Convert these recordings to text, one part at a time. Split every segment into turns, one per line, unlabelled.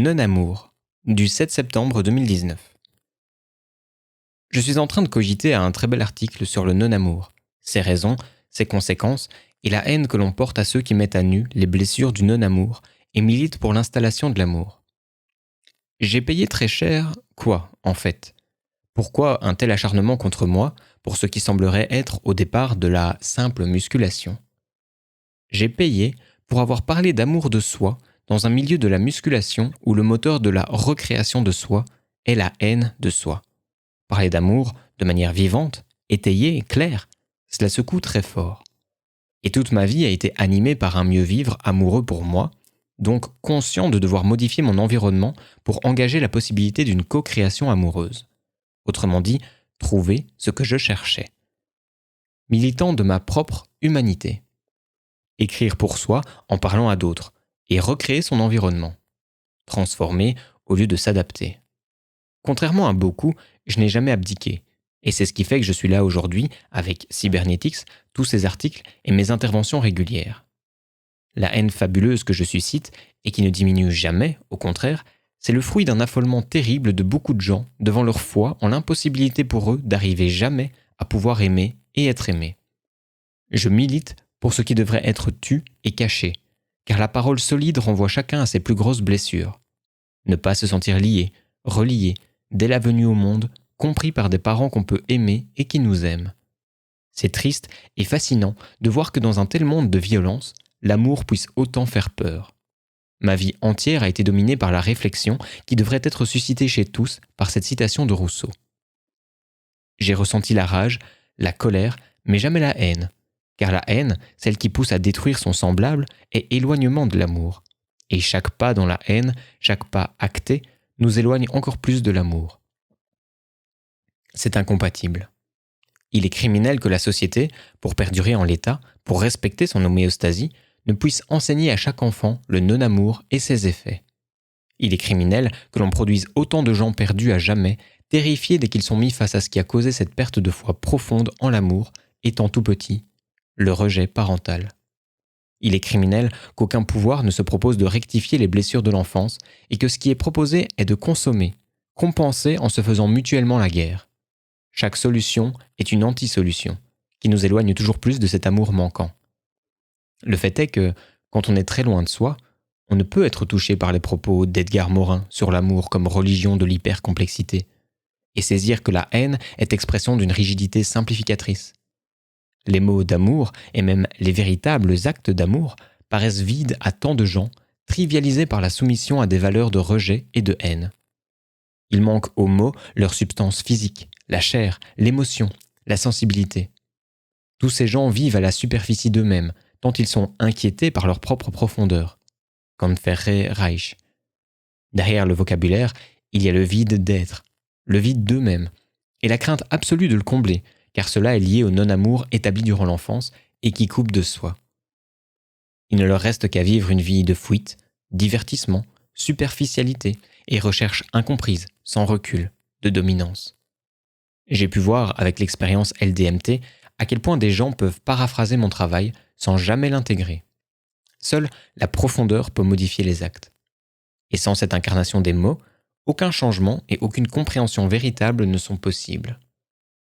non-amour, du 7 septembre 2019. Je suis en train de cogiter à un très bel article sur le non-amour, ses raisons, ses conséquences et la haine que l'on porte à ceux qui mettent à nu les blessures du non-amour et militent pour l'installation de l'amour. J'ai payé très cher quoi, en fait ? Pourquoi un tel acharnement contre moi pour ce qui semblerait être au départ de la simple musculation ? J'ai payé pour avoir parlé d'amour de soi dans un milieu de la musculation où le moteur de la recréation de soi est la haine de soi. Parler d'amour de manière vivante, étayée, claire, cela secoue très fort. Et toute ma vie a été animée par un mieux vivre amoureux pour moi, donc conscient de devoir modifier mon environnement pour engager la possibilité d'une co-création amoureuse. Autrement dit, trouver ce que je cherchais. Militant de ma propre humanité. Écrire pour soi en parlant à d'autres et recréer son environnement. Transformer au lieu de s'adapter. Contrairement à beaucoup, je n'ai jamais abdiqué. Et c'est ce qui fait que je suis là aujourd'hui avec Cybernetics, tous ces articles et mes interventions régulières. La haine fabuleuse que je suscite et qui ne diminue jamais, au contraire, c'est le fruit d'un affolement terrible de beaucoup de gens devant leur foi en l'impossibilité pour eux d'arriver jamais à pouvoir aimer et être aimé. Je milite pour ce qui devrait être tu et caché, car la parole solide renvoie chacun à ses plus grosses blessures. Ne pas se sentir lié, relié, dès la venue au monde, compris par des parents qu'on peut aimer et qui nous aiment. C'est triste et fascinant de voir que dans un tel monde de violence, l'amour puisse autant faire peur. Ma vie entière a été dominée par la réflexion qui devrait être suscitée chez tous par cette citation de Rousseau. J'ai ressenti la rage, la colère, mais jamais la haine. Car la haine, celle qui pousse à détruire son semblable, est éloignement de l'amour. Et chaque pas dans la haine, chaque pas acté, nous éloigne encore plus de l'amour. C'est incompatible. Il est criminel que la société, pour perdurer en l'état, pour respecter son homéostasie, ne puisse enseigner à chaque enfant le non-amour et ses effets. Il est criminel que l'on produise autant de gens perdus à jamais, terrifiés dès qu'ils sont mis face à ce qui a causé cette perte de foi profonde en l'amour, étant tout petit, le rejet parental. Il est criminel qu'aucun pouvoir ne se propose de rectifier les blessures de l'enfance et que ce qui est proposé est de consommer, compenser en se faisant mutuellement la guerre. Chaque solution est une anti-solution, qui nous éloigne toujours plus de cet amour manquant. Le fait est que, quand on est très loin de soi, on ne peut être touché par les propos d'Edgar Morin sur l'amour comme religion de l'hypercomplexité, et saisir que la haine est expression d'une rigidité simplificatrice. Les mots d'amour, et même les véritables actes d'amour, paraissent vides à tant de gens, trivialisés par la soumission à des valeurs de rejet et de haine. Il manque aux mots leur substance physique, la chair, l'émotion, la sensibilité. Tous ces gens vivent à la superficie d'eux-mêmes, tant ils sont inquiétés par leur propre profondeur. Comme Ferré Reich. Derrière le vocabulaire, il y a le vide d'être, le vide d'eux-mêmes, et la crainte absolue de le combler, car cela est lié au non-amour établi durant l'enfance et qui coupe de soi. Il ne leur reste qu'à vivre une vie de fuite, divertissement, superficialité et recherche incomprise, sans recul, de dominance. J'ai pu voir avec l'expérience LDMT à quel point des gens peuvent paraphraser mon travail sans jamais l'intégrer. Seule la profondeur peut modifier les actes. Et sans cette incarnation des mots, aucun changement et aucune compréhension véritable ne sont possibles.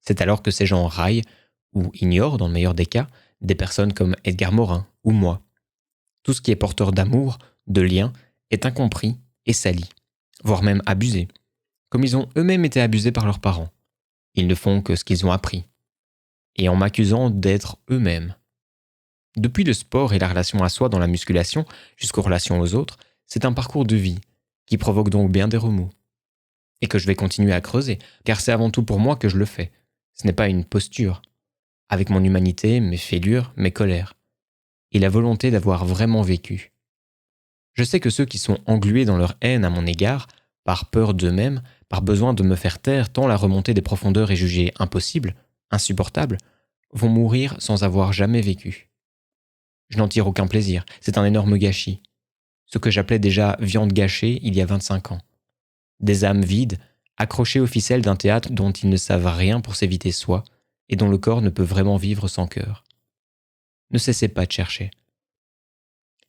C'est alors que ces gens raillent, ou ignorent dans le meilleur des cas, des personnes comme Edgar Morin ou moi. Tout ce qui est porteur d'amour, de lien, est incompris et sali, voire même abusé, comme ils ont eux-mêmes été abusés par leurs parents. Ils ne font que ce qu'ils ont appris, et en m'accusant d'être eux-mêmes. Depuis le sport et la relation à soi dans la musculation jusqu'aux relations aux autres, c'est un parcours de vie qui provoque donc bien des remous. Et que je vais continuer à creuser, car c'est avant tout pour moi que je le fais. Ce n'est pas une posture. Avec mon humanité, mes fêlures, mes colères. Et la volonté d'avoir vraiment vécu. Je sais que ceux qui sont englués dans leur haine à mon égard, par peur d'eux-mêmes, par besoin de me faire taire tant la remontée des profondeurs est jugée impossible, insupportable, vont mourir sans avoir jamais vécu. Je n'en tire aucun plaisir, c'est un énorme gâchis. Ce que j'appelais déjà viande gâchée il y a 25 ans. Des âmes vides, accrochées aux ficelles d'un théâtre dont ils ne savent rien pour s'éviter soi, et dont le corps ne peut vraiment vivre sans cœur. Ne cessez pas de chercher.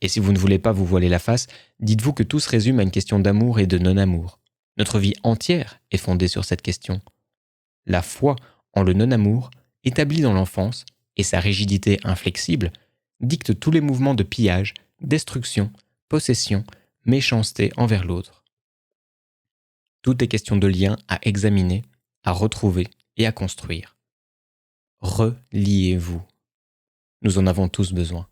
Et si vous ne voulez pas vous voiler la face, dites-vous que tout se résume à une question d'amour et de non-amour. Notre vie entière est fondée sur cette question. La foi en le non-amour, établie dans l'enfance, et sa rigidité inflexible, dicte tous les mouvements de pillage, destruction, possession, méchanceté envers l'autre. Tout est question de lien à examiner, à retrouver et à construire. Reliez-vous. Nous en avons tous besoin.